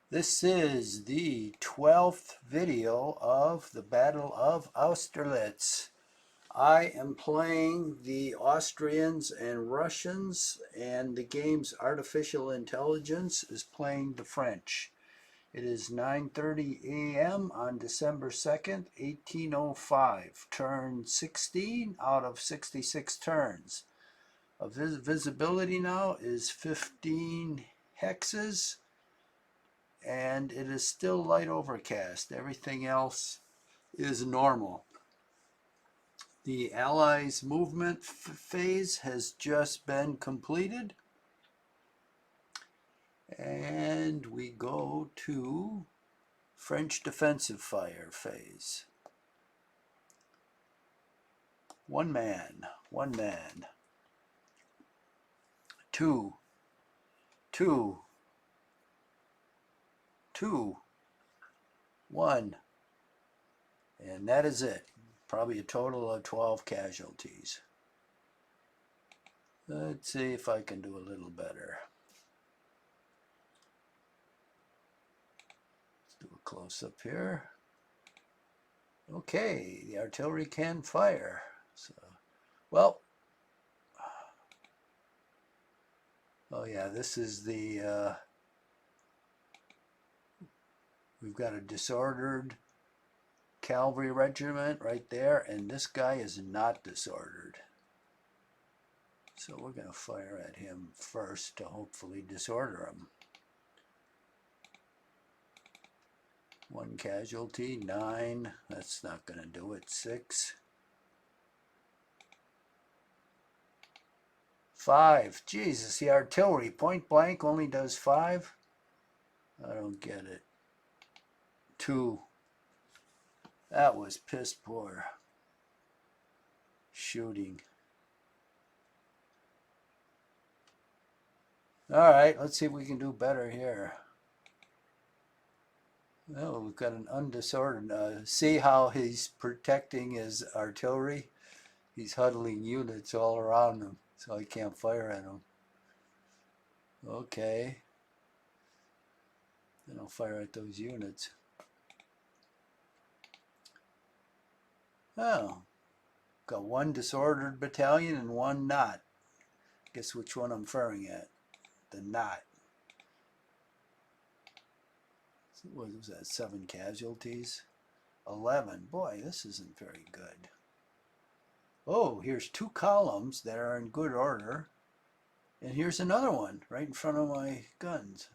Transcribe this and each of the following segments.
This is the 12th video of the Battle of Austerlitz. I am playing the Austrians and Russians, and the game's artificial intelligence is playing the French. It is 9:30 a.m. on December 2nd, 1805. Turn 16 out of 66 turns. Visibility now is 15 hexes, and it is still light overcast. Everything else is normal. The Allies' movement phase has just been completed, and we go to French defensive fire phase. One man. Two, 1, and that is it. Probably a total of 12 casualties. Let's see if I can do a little better. Let's do a close-up here. Okay, the artillery can fire. So, well, oh yeah, this is the, we've got a disordered cavalry regiment right there, and this guy is not disordered. So we're going to fire at him first to hopefully disorder him. 1 casualty, 9, that's not going to do it, 6. 5, Jesus, the artillery point blank only does 5? I don't get it. 2, that was piss poor shooting. All right, let's see if we can do better here. Well, we've got an undisordered. See how he's protecting his artillery? He's huddling units all around him, so I can't fire at him. Okay. Then I'll fire at those units. Oh, got 1 disordered battalion and 1 not. Guess which one I'm firing at? The not. What was that, 7 casualties? 11. Boy, this isn't very good. Oh, here's 2 columns that are in good order. And here's another one right in front of my guns.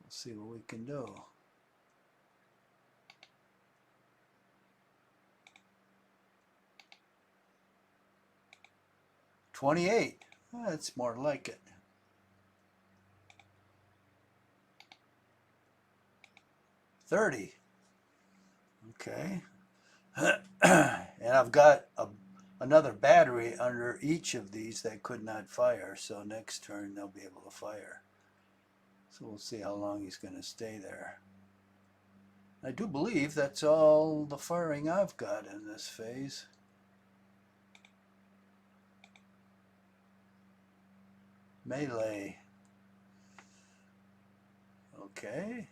We'll see what we can do. $28. That's more like it. $30. Okay. And I've got another battery under each of these that could not fire, so next turn they'll be able to fire. So we'll see how long he's going to stay there. I do believe that's all the firing I've got in this phase. Melee. Okay.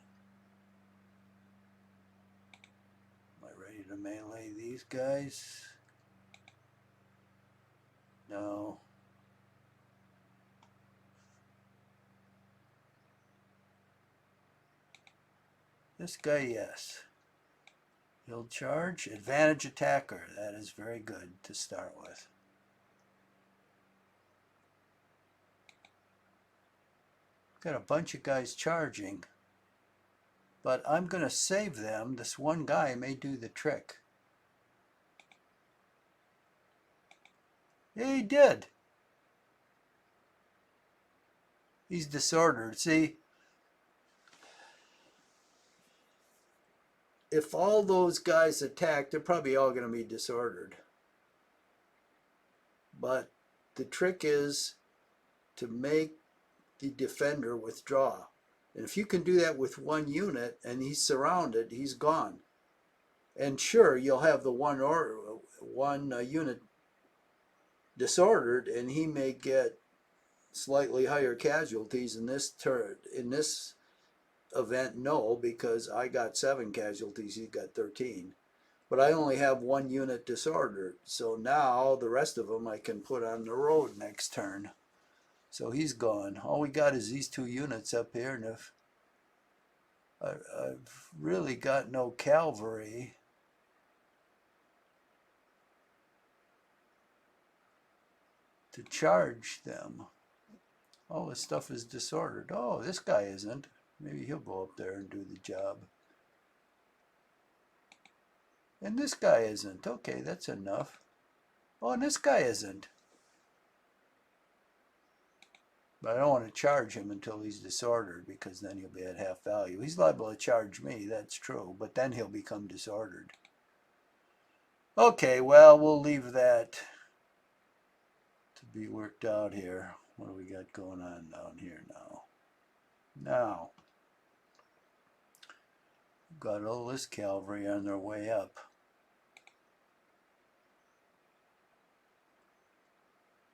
Am I ready to melee these guys? No. This guy, yes. He'll charge. Advantage attacker. That is very good to start with. Got a bunch of guys charging, but I'm going to save them. This one guy may do the trick. Yeah, he did. He's disordered. See, if all those guys attack, they're probably all going to be disordered. But the trick is to make the defender withdraw. And if you can do that with 1 unit and he's surrounded, he's gone. And sure, you'll have the one unit disordered, and he may get slightly higher casualties in this turn, in this event, no, because I got 7 casualties, he got 13. But I only have 1 unit disordered, so now the rest of them I can put on the road next turn. So he's gone. All we got is these 2 units up here, and if I've really got no cavalry. To charge them. All this stuff is disordered. Oh, this guy isn't. Maybe he'll go up there and do the job. And this guy isn't. Okay, that's enough. Oh, and this guy isn't. But I don't want to charge him until he's disordered, because then he'll be at half value. He's liable to charge me, that's true, but then he'll become disordered. Okay, well, we'll leave that to be worked out here. What do we got going on down here now? Now, we've got all this cavalry on their way up.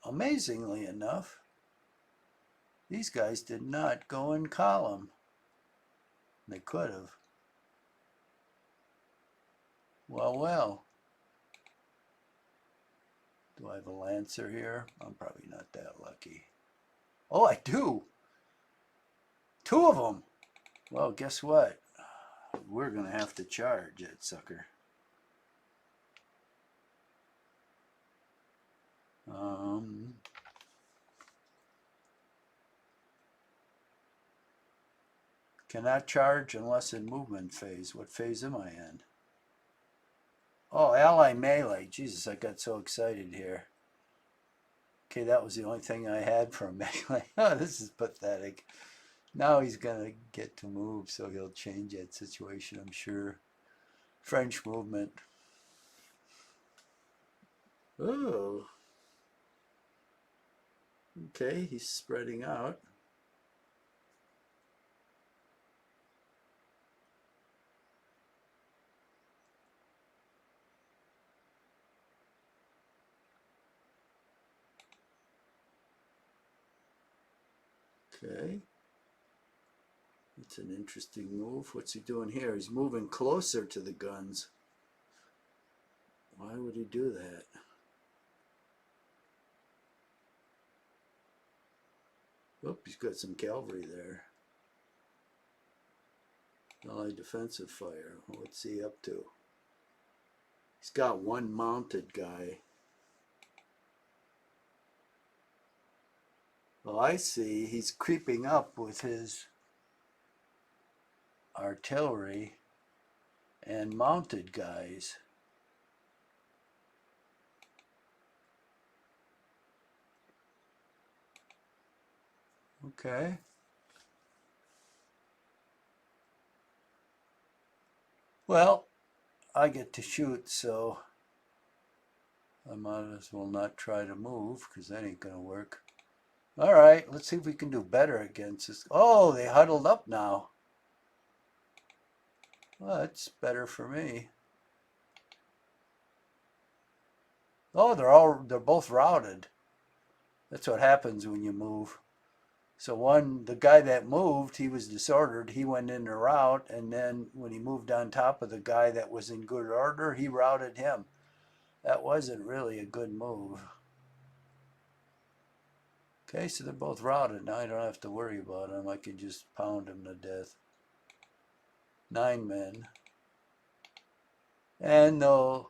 Amazingly enough, these guys did not go in column. They could have. Well, well. Do I have a lancer here? I'm probably not that lucky. Oh, I do. 2 of them. Well, guess what? We're going to have to charge that sucker. Cannot charge unless in movement phase. What phase am I in? Oh, ally melee. Jesus, I got so excited here. Okay, that was the only thing I had for melee. Oh, this is pathetic. Now he's going to get to move, so he'll change that situation, I'm sure. French movement. Oh. Okay, he's spreading out. Okay. It's an interesting move. What's he doing here? He's moving closer to the guns. Why would he do that? Oh, he's got some cavalry there. Allied defensive fire. What's he up to? He's got 1 mounted guy. Well, I see he's creeping up with his artillery and mounted guys. Okay. Well, I get to shoot, so I might as well not try to move, because that ain't going to work. All right, let's see if we can do better against this. Oh, they huddled up now. Well, that's better for me. Oh, they're both routed. That's what happens when you move. So the guy that moved, he was disordered. He went in the route, and then when he moved on top of the guy that was in good order, he routed him. That wasn't really a good move. Okay, so they're both routed. Now I don't have to worry about them. I can just pound them to death. 9 men. And they'll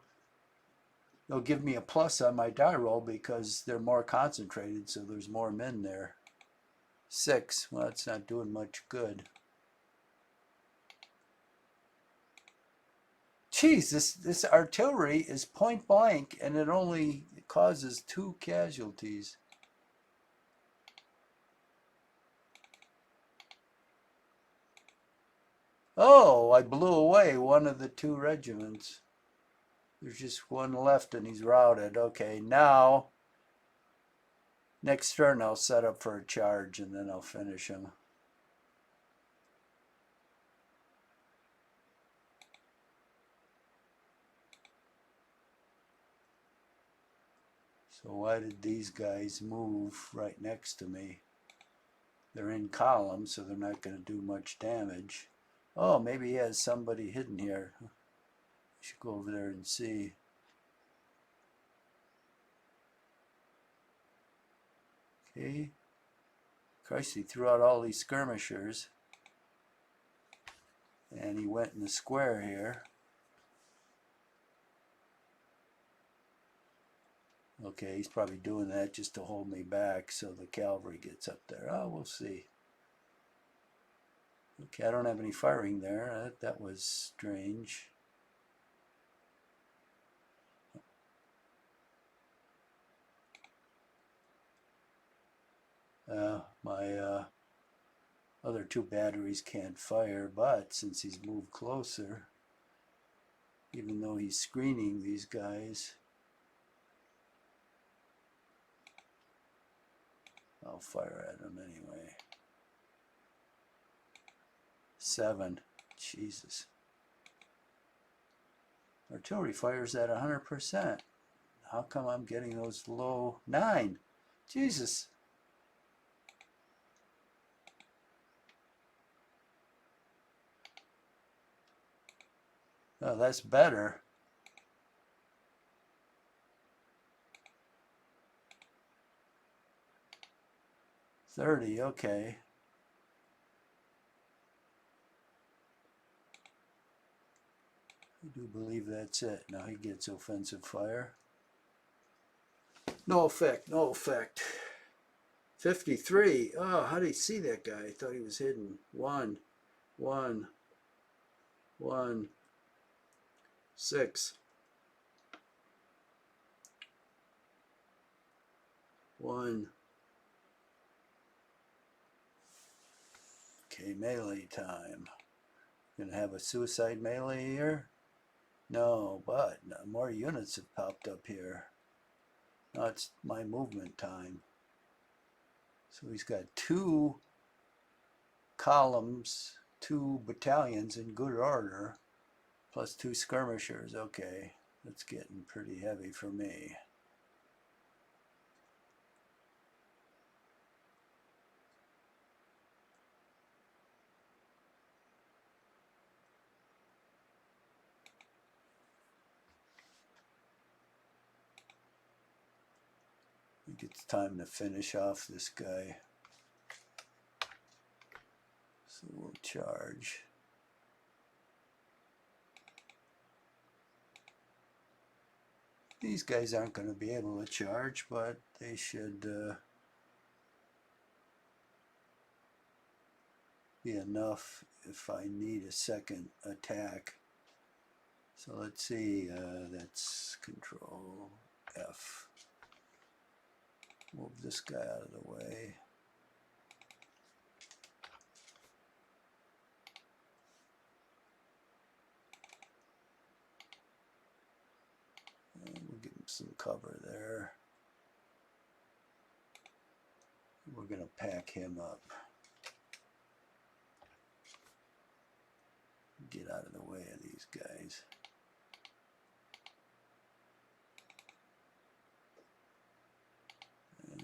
give me a plus on my die roll because they're more concentrated, so there's more men there. 6. Well, it's not doing much good. Geez, this artillery is point blank, and it only causes 2 casualties. Oh, I blew away one of the 2 regiments. There's just 1 left, and he's routed. Okay, now, next turn I'll set up for a charge, and then I'll finish him. So why did these guys move right next to me? They're in columns, so they're not going to do much damage. Oh, maybe he has somebody hidden here. I should go over there and see. Okay. Christ, he threw out all these skirmishers. And he went in the square here. Okay, he's probably doing that just to hold me back so the cavalry gets up there. Oh, we'll see. Okay, I don't have any firing there. That was strange. My other two batteries can't fire, but since he's moved closer, even though he's screening these guys, I'll fire at him anyway. 7. Jesus. Artillery fires at 100%. How come I'm getting those low? 9. Jesus. Oh, that's better. $30, okay. I do believe that's it. Now he gets offensive fire. No effect, no effect. 53. Oh, how did he see that guy? I thought he was hidden. 1, 1, 1, 6. 1. Okay, melee time. Gonna have a suicide melee here? No, but more units have popped up here. Now it's my movement time. So he's got 2 columns, 2 battalions in good order, plus 2 skirmishers. Okay, that's getting pretty heavy for me. I think it's time to finish off this guy. So we'll charge. These guys aren't going to be able to charge, but they should be enough if I need a second attack. So let's see, that's Control F. Move this guy out of the way. And we'll give him some cover there. We're going to pack him up. Get out of the way of these guys.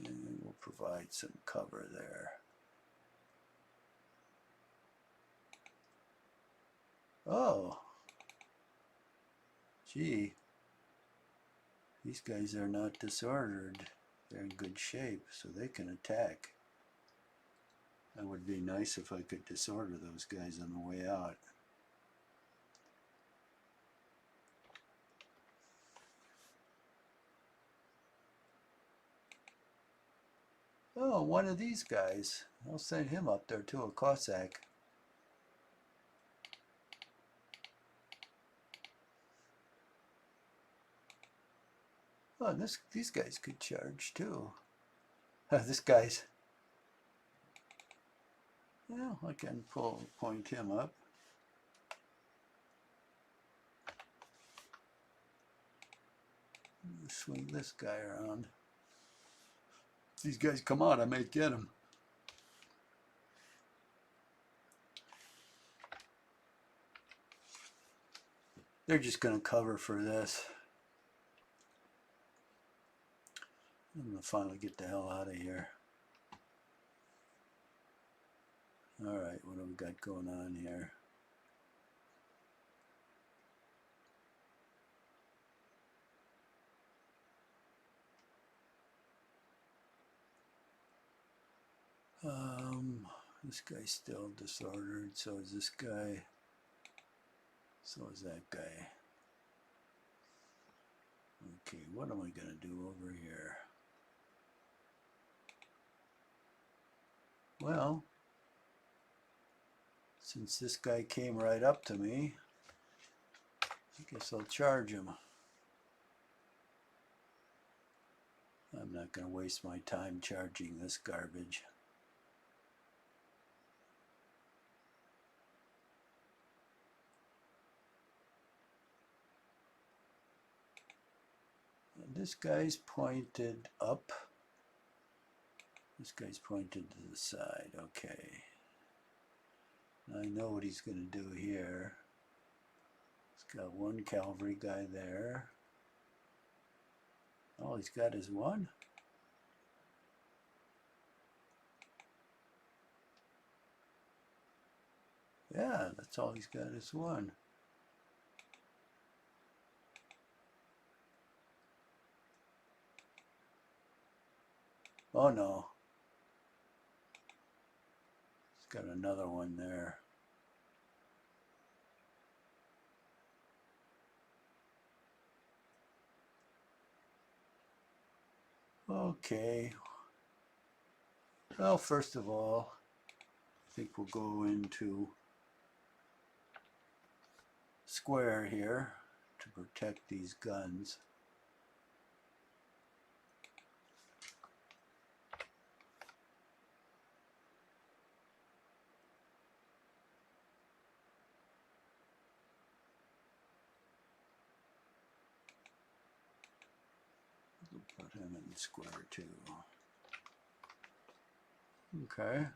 And we'll provide some cover there. Oh, gee, these guys are not disordered. They're in good shape, so they can attack. That would be nice if I could disorder those guys on the way out. Oh, one of these guys. I'll send him up there too, a Cossack. Oh, these guys could charge too. This guy's... Yeah, I can point him up. Swing this guy around. If these guys come out, I might get them. They're just going to cover for this. I'm going to finally get the hell out of here. All right, what have we got going on here? This guy's still disordered, so is this guy, so is that guy. Okay, what am I going to do over here? Well, since this guy came right up to me, I guess I'll charge him. I'm not going to waste my time charging this garbage. And this guy's pointed up. This guy's pointed to the side. Okay. I know what he's going to do here. He's got one cavalry guy there. All he's got is one. Yeah, that's all he's got is one. Oh no. He's got another one there. Okay. Well, first of all, I think we'll go into square here to protect these guns. We'll put him in square too. Okay.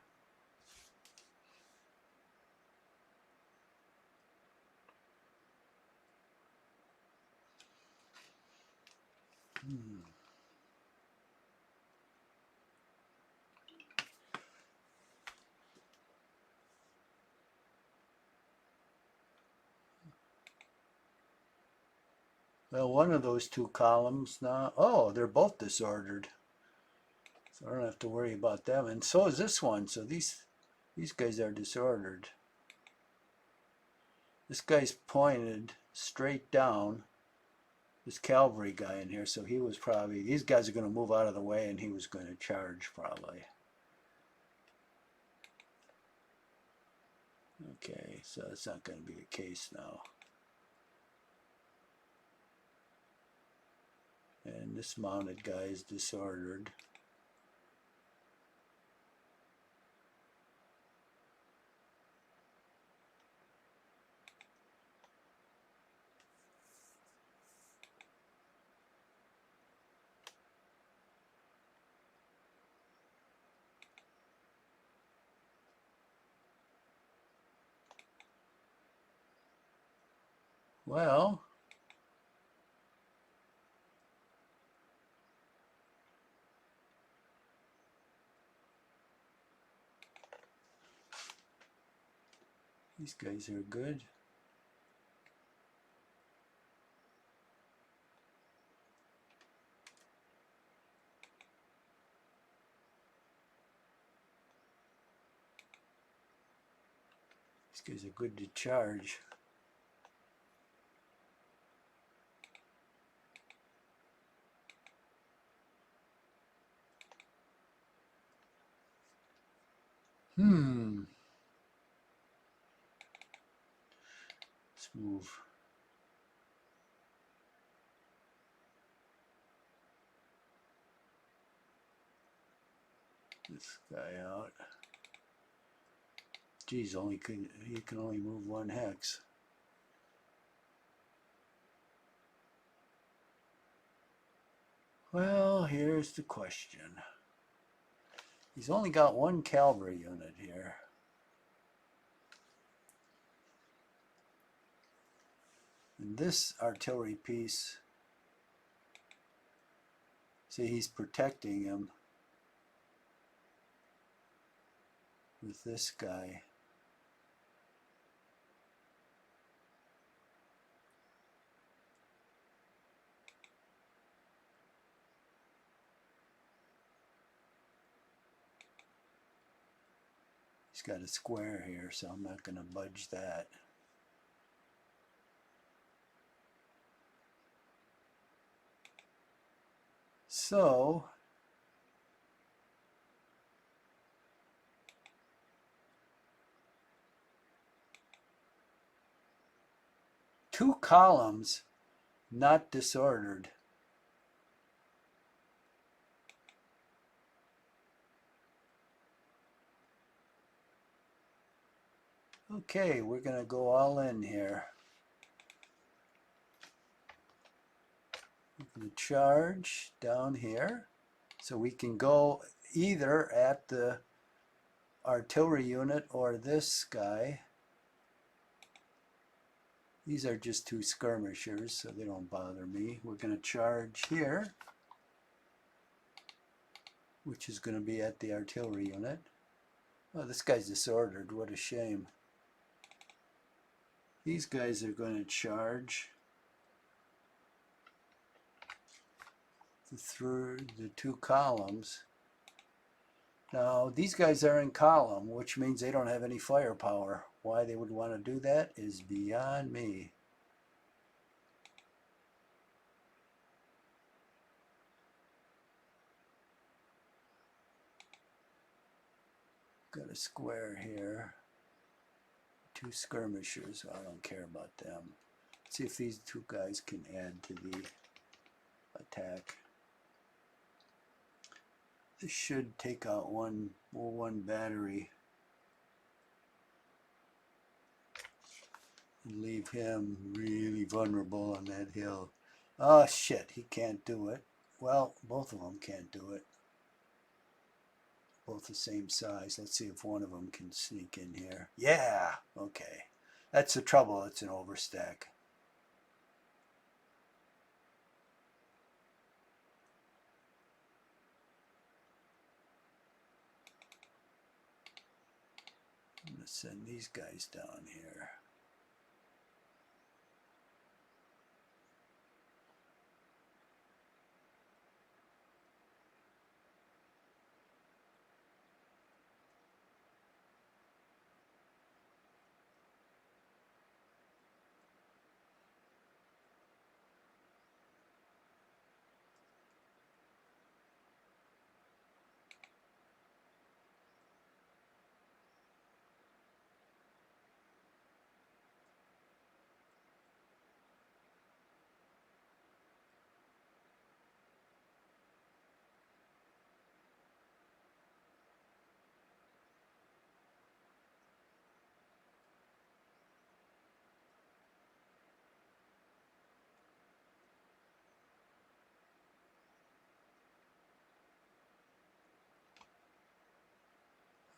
Well, one of those two columns now, oh, they're both disordered. So I don't have to worry about them. And so is this one. So these guys are disordered. This guy's pointed straight down. This cavalry guy in here, so he was probably, these guys are going to move out of the way and he was going to charge probably. Okay, so that's not going to be the case now. And this mounted guy is disordered. Well, these guys are good. These guys are good to charge. Let's move. This guy out. Geez, he can only move one hex. Well, here's the question. He's only got one cavalry unit here. And this artillery piece, see, he's protecting him. with this guy. He's got a square here, so I'm not going to budge that. So two columns, not disordered. Okay, we're going to go all in here. We're going to charge down here. So we can go either at the artillery unit or this guy. These are just two skirmishers, so they don't bother me. We're going to charge here, which is going to be at the artillery unit. Oh, this guy's disordered. What a shame. These guys are going to charge through the two columns. Now, these guys are in column, which means they don't have any firepower. Why they would want to do that is beyond me. Got a square here. Two skirmishers. I don't care about them. Let's see if these two guys can add to the attack. This should take out one battery and leave him really vulnerable on that hill. Oh shit, he can't do it. Well, both of them can't do it. Both the same size. Let's see if one of them can sneak in here. Yeah, okay. That's the trouble, it's an overstack. I'm going to send these guys down here.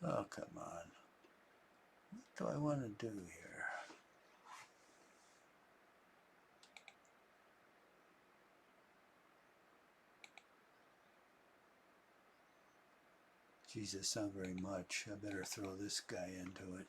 Oh, come on. What do I want to do here? Jesus, not very much. I better throw this guy into it.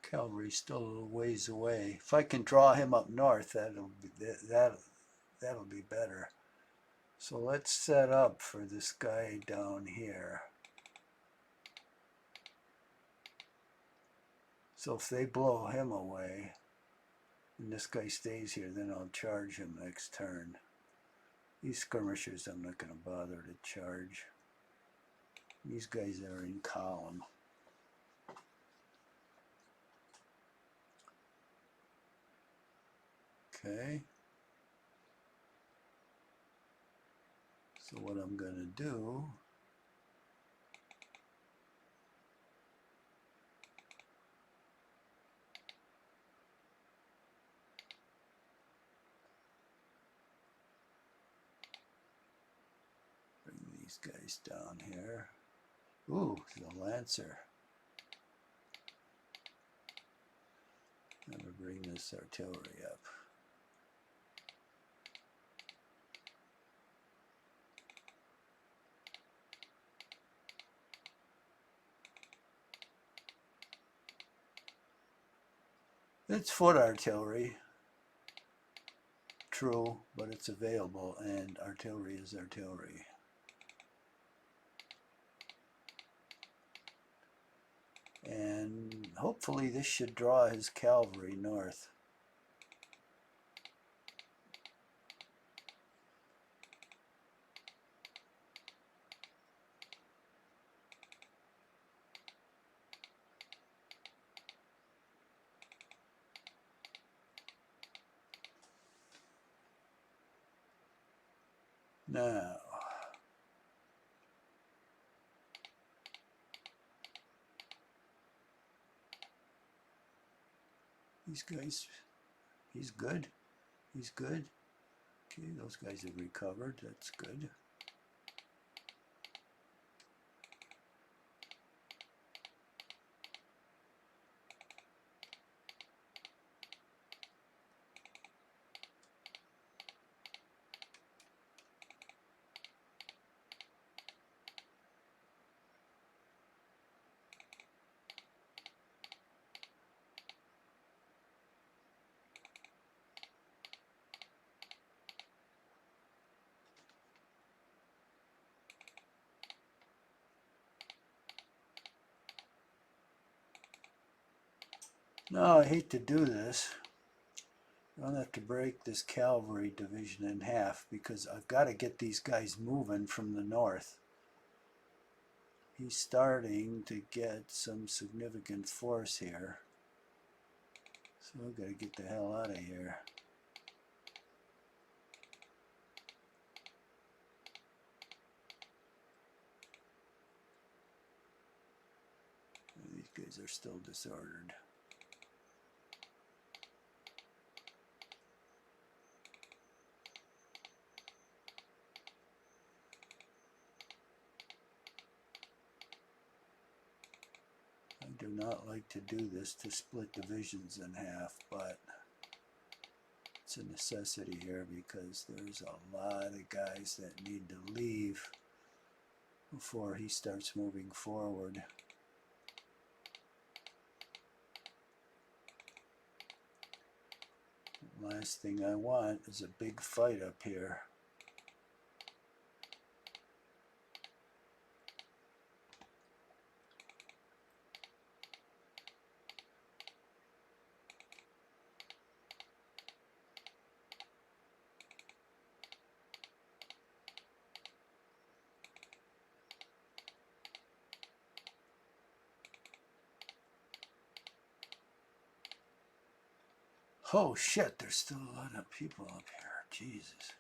Cavalry's still a little ways away. If I can draw him up north, that'll be better. So let's set up for this guy down here. So if they blow him away, and this guy stays here, then I'll charge him next turn. These skirmishers I'm not going to bother to charge. These guys are in column. Okay. So what I'm going to do, bring these guys down here. Ooh, the Lancer. Never bring this artillery up. It's foot artillery. True, but it's available, and artillery is artillery. And hopefully this should draw his cavalry north. Now, these guys, he's good. He's good. Okay, those guys have recovered. That's good. Now, I hate to do this. I'm going to have to break this cavalry division in half because I've got to get these guys moving from the north. He's starting to get some significant force here. So I've got to get the hell out of here. These guys are still disordered. I do not like to do this, to split divisions in half, but it's a necessity here because there's a lot of guys that need to leave before he starts moving forward. Last thing I want is a big fight up here. Oh shit, there's still a lot of people up here. Jesus.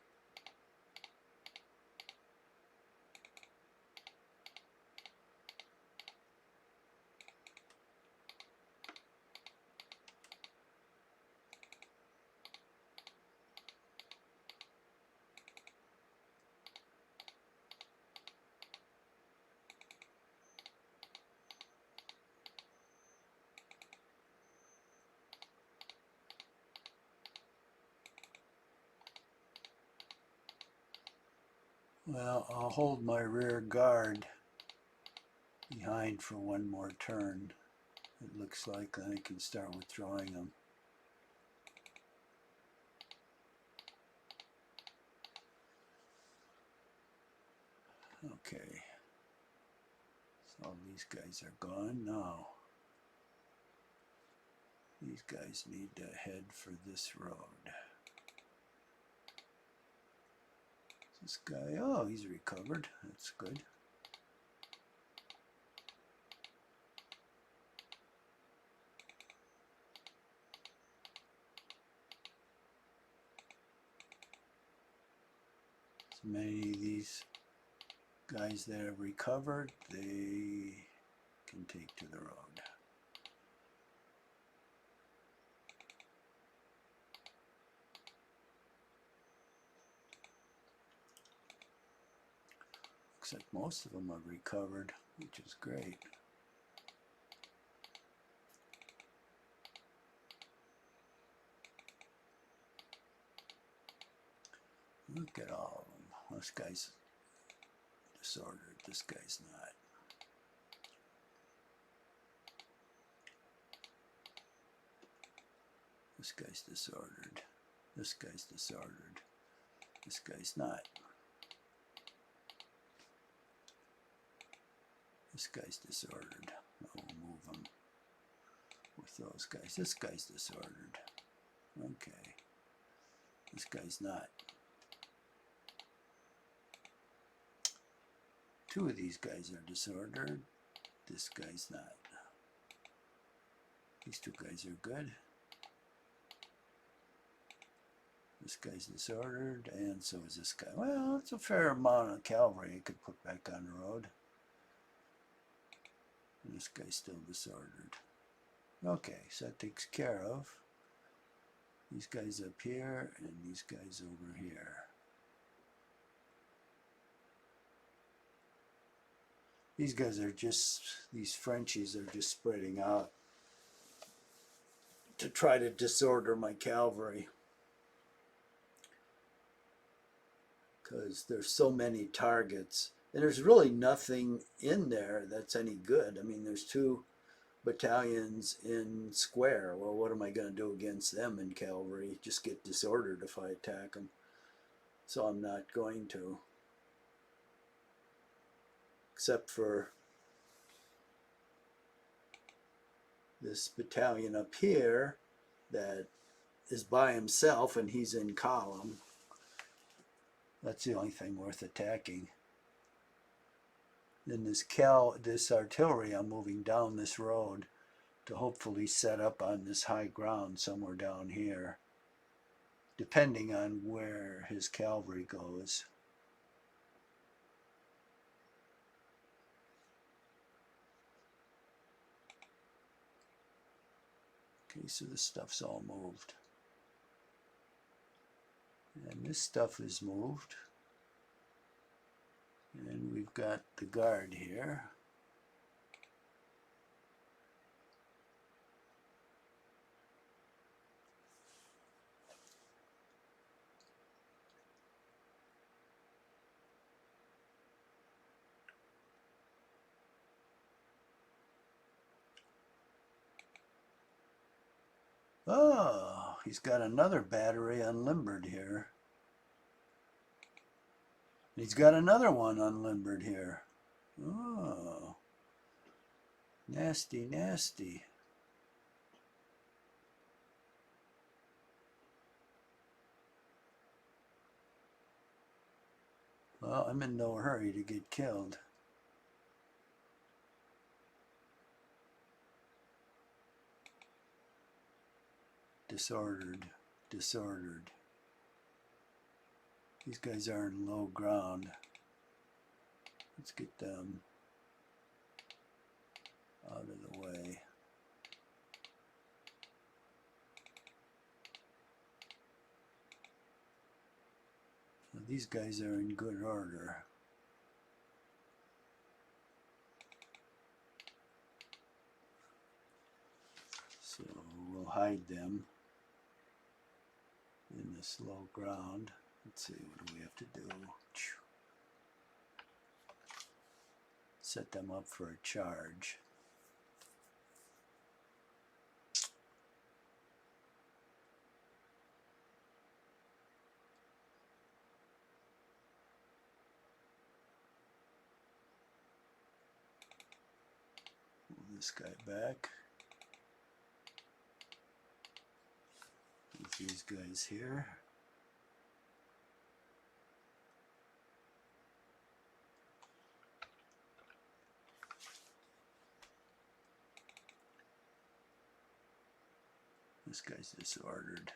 Well, I'll hold my rear guard behind for one more turn. It looks like then I can start withdrawing them. Okay. So these guys are gone now. These guys need to head for this road. This guy, oh, he's recovered. That's good. So many of these guys that have recovered, they can take to the road. Looks like most of them have recovered, which is great. Look at all of them. This guy's disordered. This guy's not. This guy's disordered. This guy's disordered. This guy's not. This guy's disordered. I'll move him with those guys. This guy's disordered. Okay. This guy's not. Two of these guys are disordered. This guy's not. These two guys are good. This guy's disordered, and so is this guy. Well, it's a fair amount of cavalry you could put back on the road. And this guy's still disordered. Okay, so that takes care of these guys up here and these guys over here. These guys are just, these Frenchies are just spreading out to try to disorder my cavalry. Because there's so many targets. And there's really nothing in there that's any good. I mean, there's 2 battalions in square. Well, what am I going to do against them in cavalry? Just get disordered if I attack them. So I'm not going to. Except for this battalion up here that is by himself and he's in column. That's the only thing worth attacking. Then this artillery, I'm moving down this road to hopefully set up on this high ground somewhere down here, depending on where his cavalry goes. Okay, so this stuff's all moved. And this stuff is moved. And we've got the guard here. Oh, he's got another battery unlimbered here. He's got another one unlimbered here. Oh, nasty, nasty. Well, I'm in no hurry to get killed. Disordered, disordered. These guys are in low ground. Let's get them out of the way. So these guys are in good order. So we'll hide them in this low ground. Let's see, what do we have to do? Set them up for a charge. Move this guy back. Move these guys here. This guy's disordered.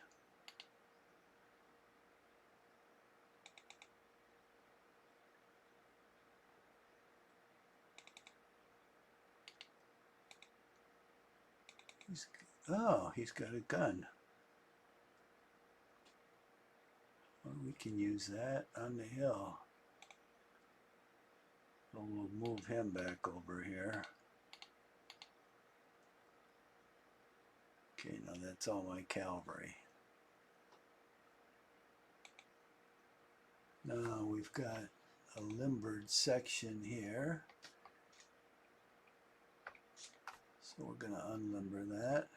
He's got a gun. Well, we can use that on the hill. So we'll move him back over here. Okay, now that's all my cavalry. Now we've got a limbered section here. So we're going to unlimber that.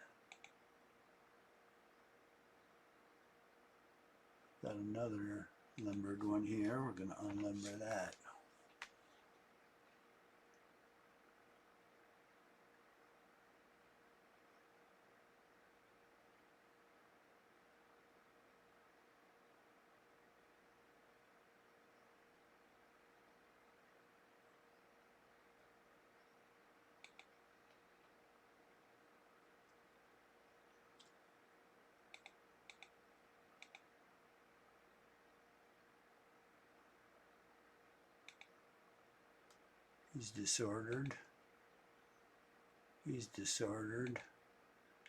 Got another limbered one here. We're going to unlimber that. He's disordered. He's disordered.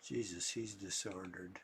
Jesus, he's disordered.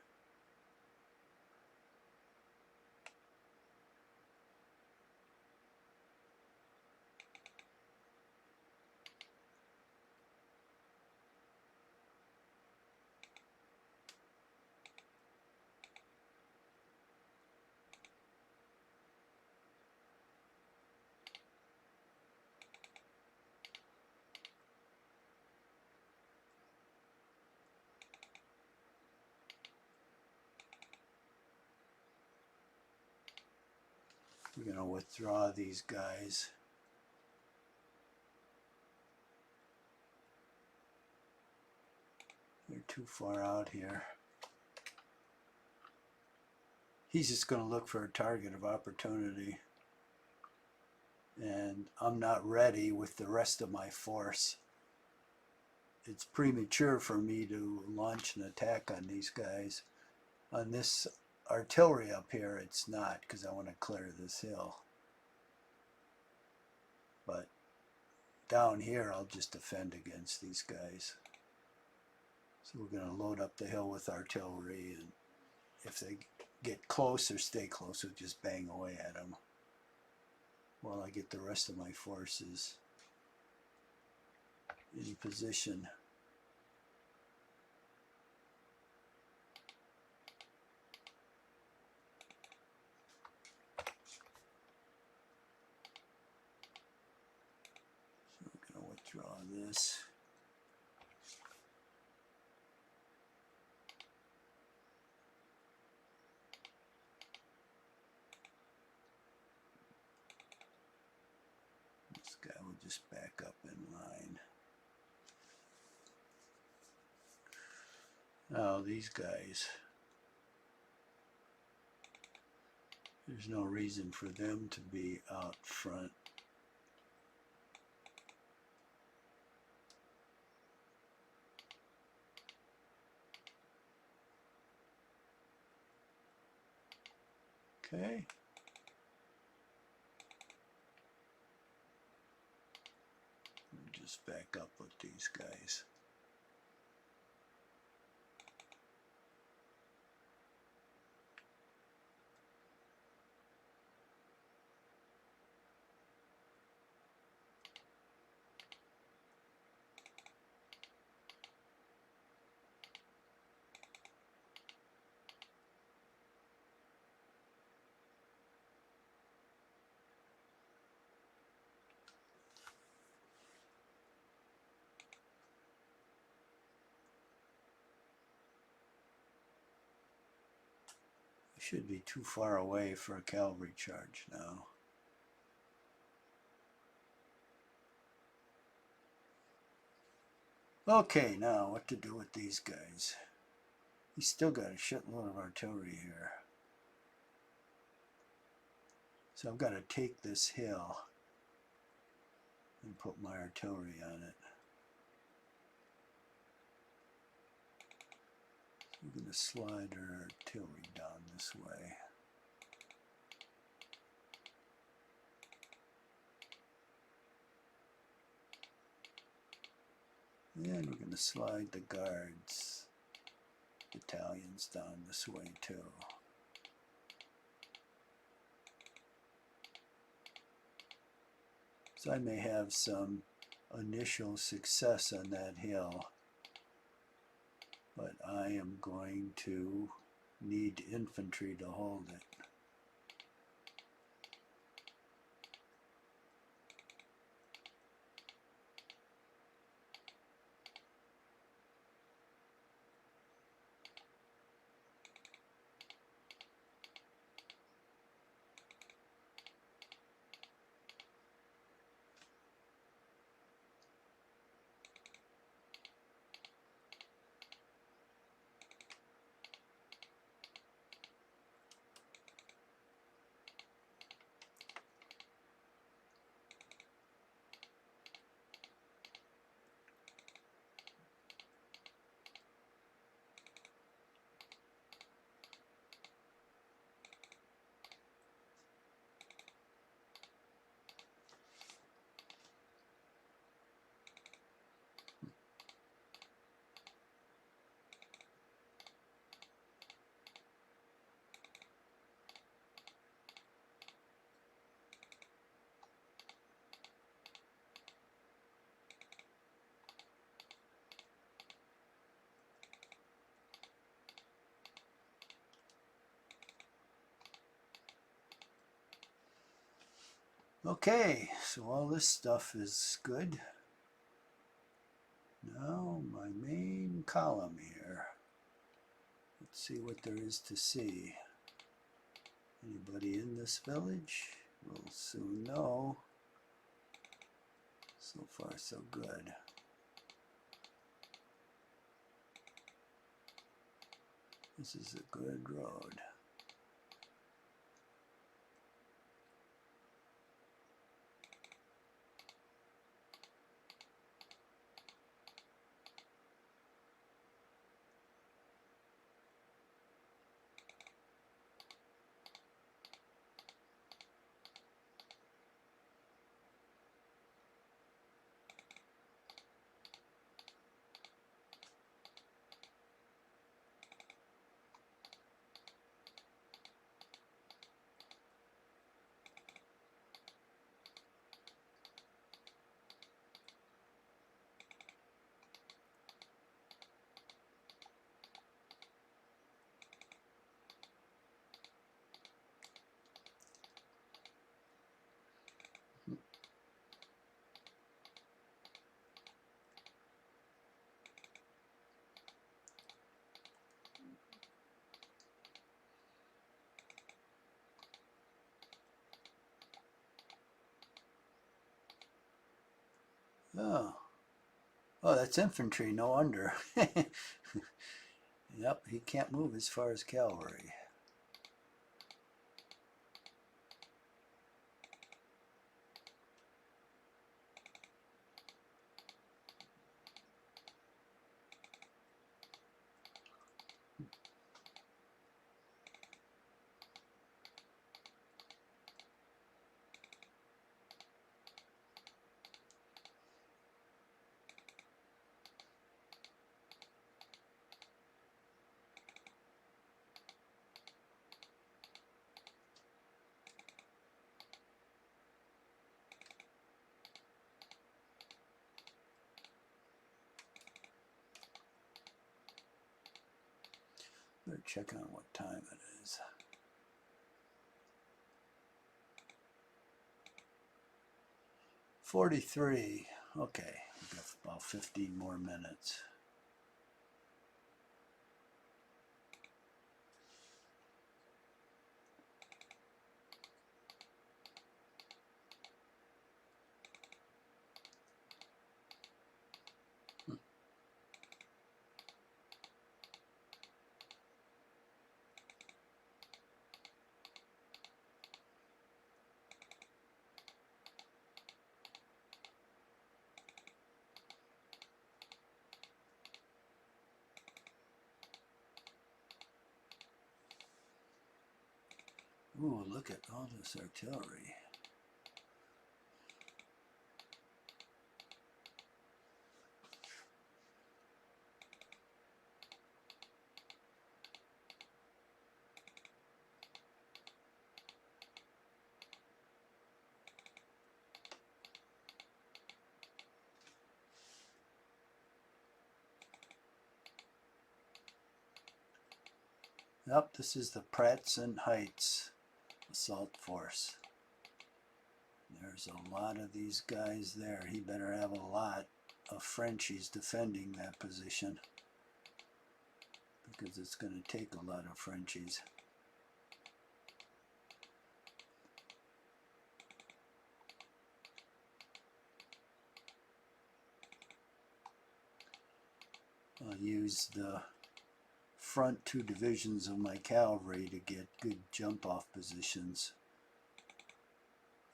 We're going to withdraw these guys. They're too far out here. He's just going to look for a target of opportunity. And I'm not ready with the rest of my force. It's premature for me to launch an attack on these guys. On this artillery up here, it's not, because I want to clear this hill. But down here, I'll just defend against these guys. So we're going to load up the hill with artillery, and if they get close or stay close, we'll just bang away at them while I get the rest of my forces in position. So we're going to withdraw this. This guy will just back up in line. Now these guys, there's no reason for them to be out front. Okay. Just back up with these guys. Should be too far away for a cavalry charge now. Okay, now what to do with these guys? He's still got a shitload of artillery here. So I've got to take this hill and put my artillery on it. So we're going to slide our artillery down this way. And we're going to slide the guards battalions down this way too. So I may have some initial success on that hill, but I am going to need infantry to hold it. Okay, so all this stuff is good. Now my main column here. Let's see what there is to see. Anybody in this village? We'll soon know. So far so good. This is a good road. Oh, oh, that's infantry, no wonder. Yep, he can't move as far as cavalry. Better check on what time it is. .43. Okay, we've got about 15 more minutes. Ooh, look at all this artillery. Yep, this is the Pratzen Heights assault force. There's a lot of these guys there. He better have a lot of Frenchies defending that position, because it's going to take a lot of Frenchies. I'll use the front two divisions of my cavalry to get good jump-off positions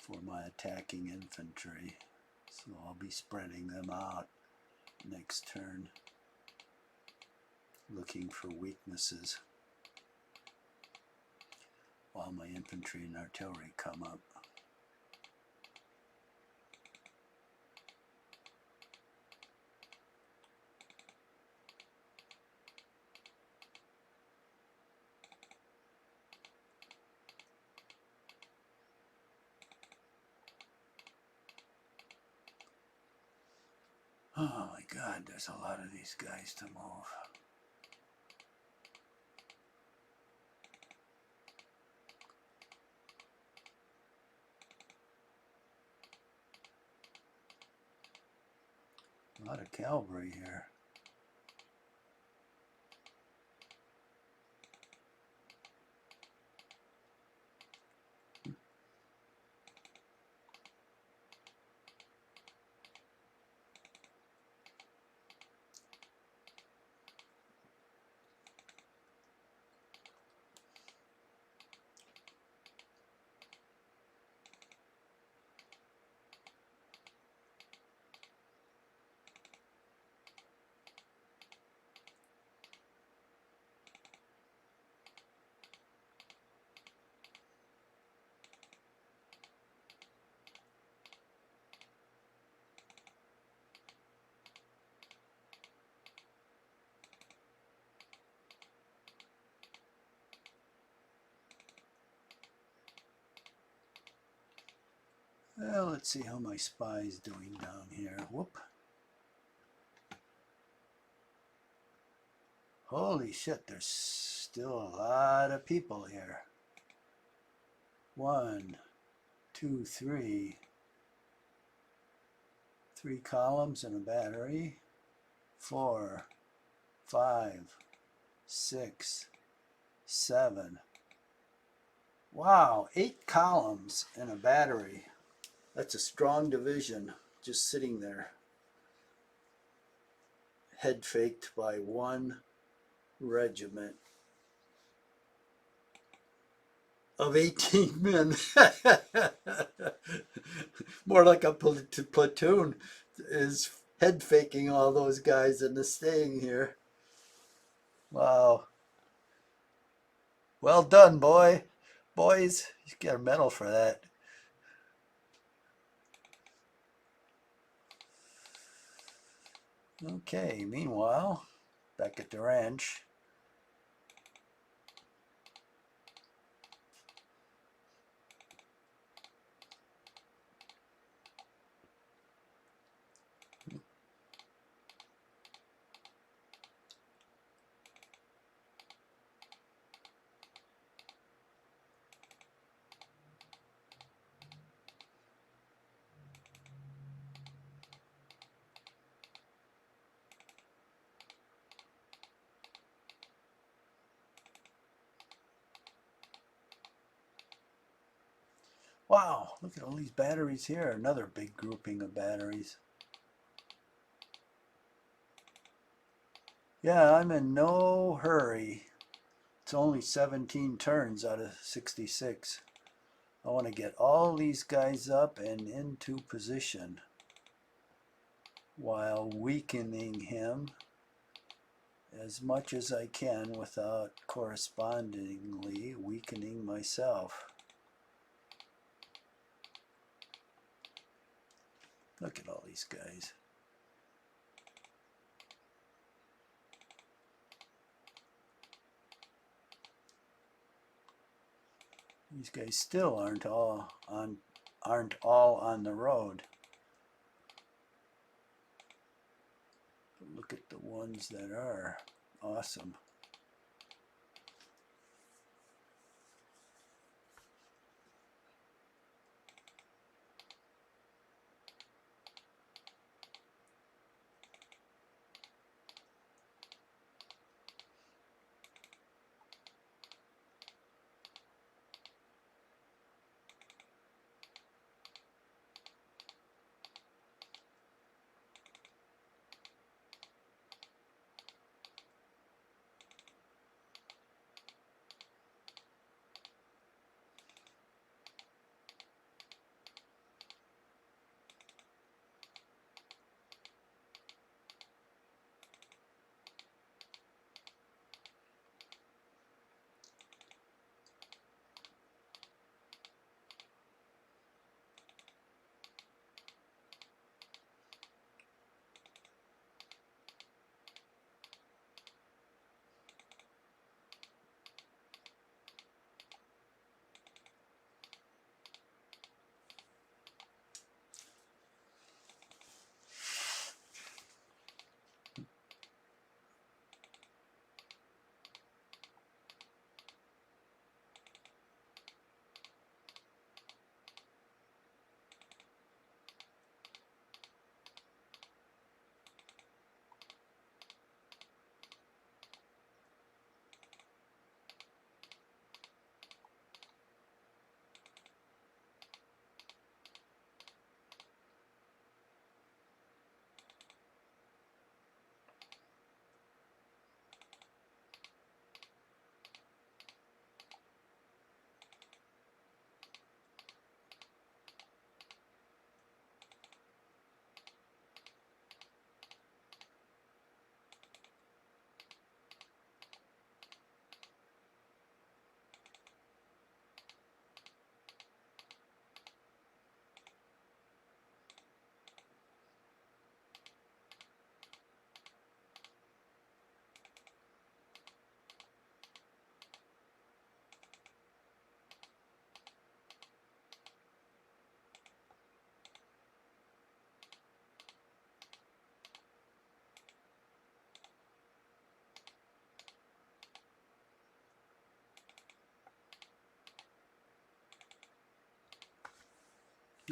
for my attacking infantry. So I'll be spreading them out next turn, looking for weaknesses while my infantry and artillery come up. Oh my God, there's a lot of these guys to move. A lot of cavalry here. Well, let's see how my spy's doing down here. Whoop. Holy shit, there's still a lot of people here. 1, 2, 3. 3 columns and a battery. 4, 5, 6, 7. Wow, 8 columns and a battery. That's a strong division just sitting there, head faked by 1 regiment of 18 men. More like a platoon is head faking all those guys into staying here. Wow. Well done, boys. You get a medal for that. Okay, meanwhile, back at the ranch. Wow, look at all these batteries here. Another big grouping of batteries. Yeah, I'm in no hurry. It's only 17 turns out of 66. I want to get all these guys up and into position while weakening him as much as I can without correspondingly weakening myself. Look at all these guys. These guys still aren't all on the road. But look at the ones that are. Awesome.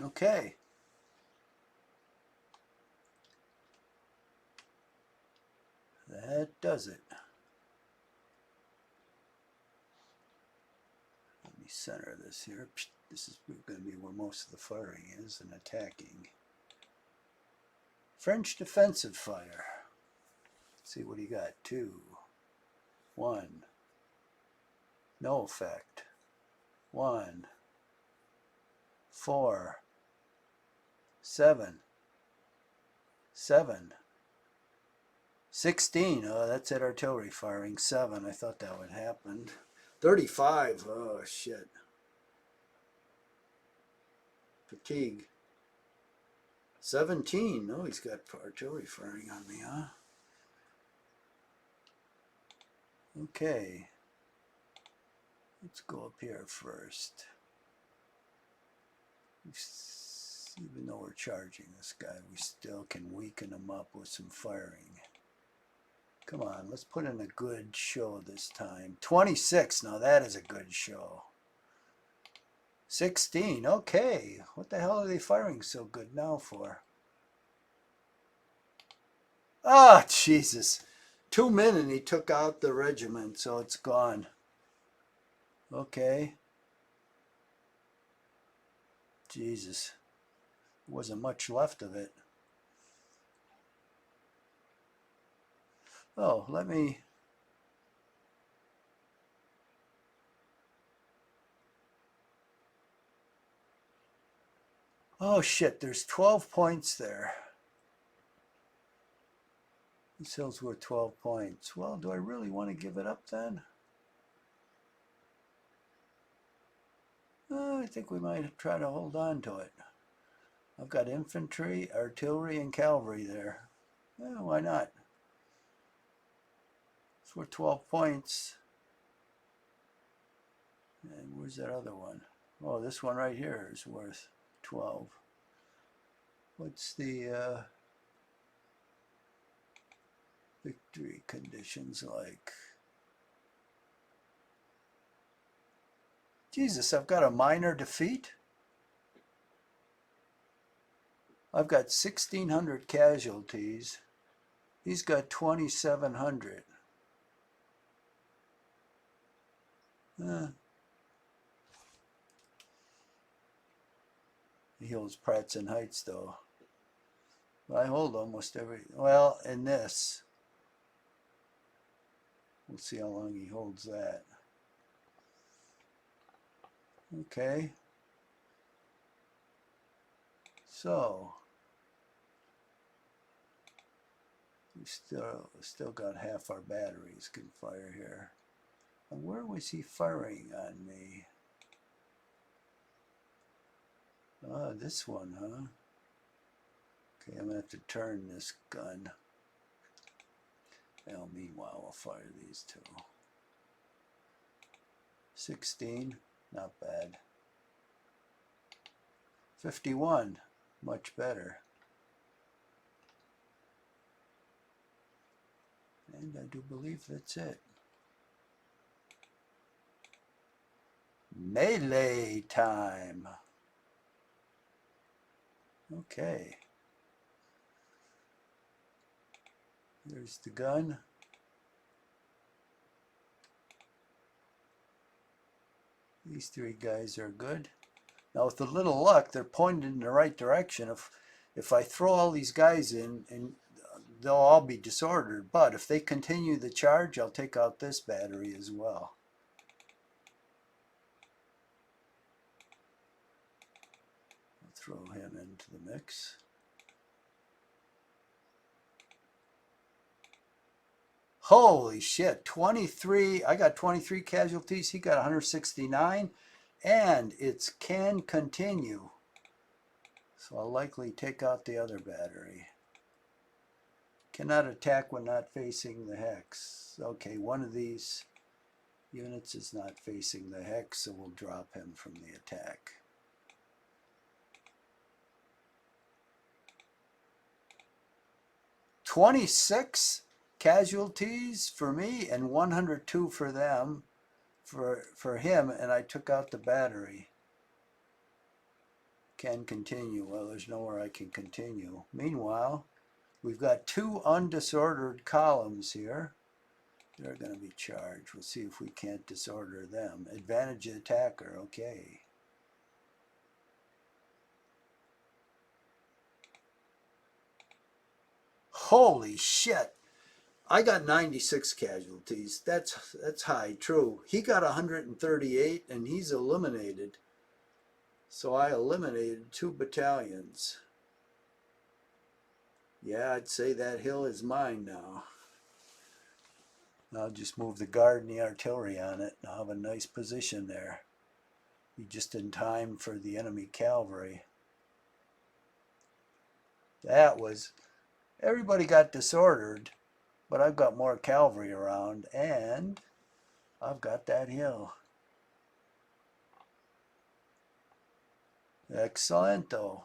Okay. That does it. Let me center this here. This is going to be where most of the firing is and attacking. French defensive fire. Let's see what he got. 2, 1. No effect. 1, 4, 7, 7, 16. Oh, that's at artillery firing. 7. I thought that would happen. 35. Oh, shit. Fatigue. 17. Oh, he's got artillery firing on me, huh? Okay. Let's go up here first. Even though we're charging this guy, we still can weaken him up with some firing. Come on, let's put in a good show this time. 26. Now that is a good show. 16. Okay. What the hell are they firing so good now for? Ah, oh, Jesus. 2 men and he took out the regiment, so it's gone. Okay. Jesus. Wasn't much left of it. Oh, let me... Oh, shit, there's 12 points there. These hills were 12 points. Well, do I really want to give it up then? I think we might try to hold on to it. I've got infantry, artillery, and cavalry there. Why not? It's worth 12 points. And where's that other one? Oh, this one right here is worth 12. What's the victory conditions like? Jesus, I've got a minor defeat. I've got 1,600 casualties. He's got 2,700. He holds Pratt's and Heights though. I hold almost every, well, in this. We'll see how long he holds that. Okay. So we still got half our batteries can fire here. And where was he firing on me? Oh, this one, huh? Okay, I'm gonna have to turn this gun. Well, meanwhile, I'll fire these two. 16, not bad. 51, much better. And I do believe that's it. Melee time. Okay. There's the gun. These 3 guys are good. Now with a little luck, they're pointed in the right direction. If I throw all these guys in, and they'll all be disordered, but if they continue the charge, I'll take out this battery as well. I'll throw him into the mix. Holy shit, 23, I got 23 casualties, he got 169, and it can continue. So I'll likely take out the other battery. Cannot attack when not facing the hex. Okay, one of these units is not facing the hex, so we'll drop him from the attack. $26 casualties for me and 102 for them, for him, and I took out the battery. can continue. Well, there's nowhere I can continue. Meanwhile, we've got two undisordered columns here. They're going to be charged. We'll see if we can't disorder them. Advantage attacker, okay. Holy shit! I got 96 casualties. That's high, true. He got 138 and he's eliminated. So I eliminated 2 battalions. Yeah, I'd say that hill is mine now. I'll just move the guard and the artillery on it. I'll have a nice position there. Be just in time for the enemy cavalry. That was... Everybody got disordered, but I've got more cavalry around, and I've got that hill. Excellento.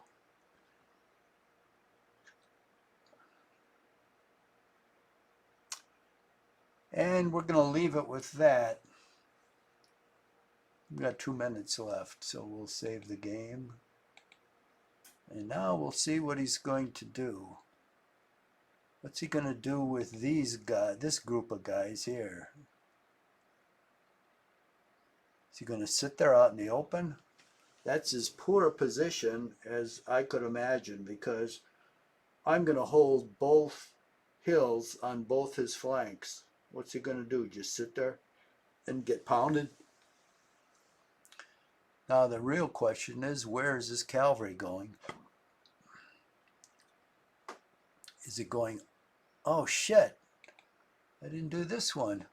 And we're going to leave it with that. We've got 2 minutes left, so we'll save the game. And now we'll see what he's going to do. What's he going to do with these guys, this group of guys here? Is he going to sit there out in the open? That's as poor a position as I could imagine, because I'm going to hold both hills on both his flanks. What's he going to do? Just sit there and get pounded? Now the real question is, where is this cavalry going? Is it going... Oh shit, I didn't do this one.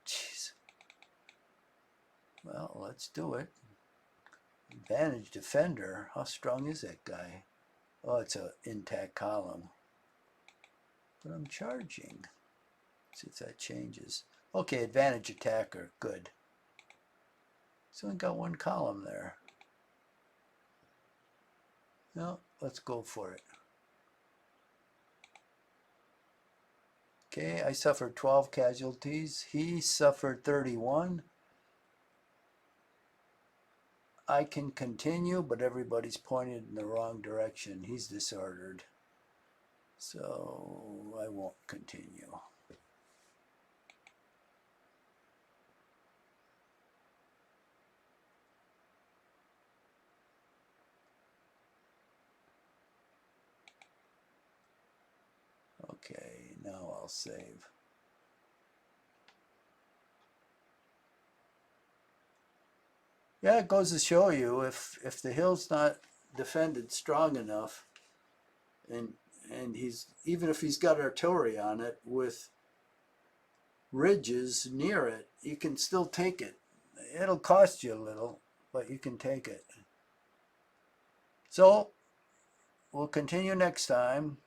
Jeez. Well, let's do it. Advantage defender. How strong is that guy? Oh, it's an intact column. But I'm charging. See if that changes. Okay, advantage attacker. Good. So only got 1 column there. No, let's go for it. Okay, I suffered 12 casualties. He suffered 31. I can continue, but everybody's pointed in the wrong direction. He's disordered. So I won't continue. Okay, now I'll save. Yeah, it goes to show you, if the hill's not defended strong enough, and he's, even if he's got artillery on it with ridges near it, you can still take it. It'll cost you a little, but you can take it. So we'll continue next time.